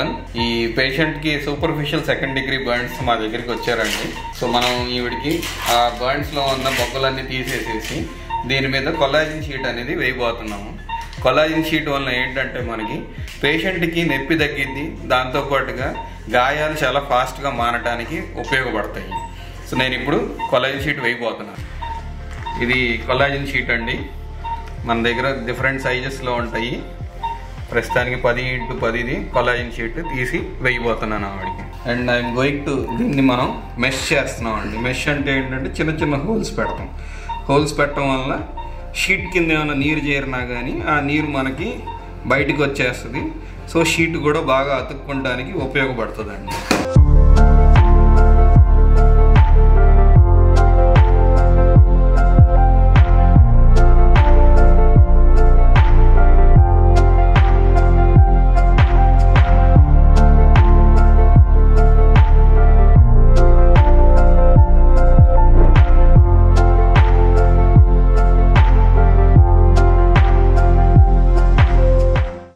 Everyone. ఈ patient కి superficial second degree burns మా దగ్గరికి వచ్చారండి. సో మనం ఈవిడికి ఆ బర్న్స్ లో ఉన్న బొక్కలన్నీ తీసేసేసి దీని మీద కొల్లాజన్ షీట్ అనేది వేయబోతున్నాము. కొల్లాజన్ షీట్ వల్ల ఏంటంటే మనకి పేషెంట్కి నొప్పి తగ్గిద్ది, దాంతోపాటుగా గాయాలు చాలా ఫాస్ట్గా మానడానికి ఉపయోగపడతాయి. సో నేను ఇప్పుడు కొల్లాజన్ షీట్ వేయబోతున్నాను. ఇది కొల్లాజన్ షీట్ అండి. మన దగ్గర డిఫరెంట్ సైజెస్లో ఉంటాయి. ప్రస్తుతానికి 10x10 కొల్లాజన్ షీట్ తీసి వేయబోతున్నాను ఆవిడకి. అండ్ ఐఎమ్ గోయింగ్ టు దీన్ని మనం మెష్ చేస్తున్నాం అండి. మెష్ అంటే ఏంటంటే చిన్న చిన్న హోల్స్ పెడతాం. హోల్స్ పెట్టడం వల్ల షీట్ కింద ఏమైనా నీరు చేరినా కానీ ఆ నీరు మనకి బయటకు వచ్చేస్తుంది. సో షీట్ కూడా బాగా అతుక్కోవడానికి ఉపయోగపడుతుందండి.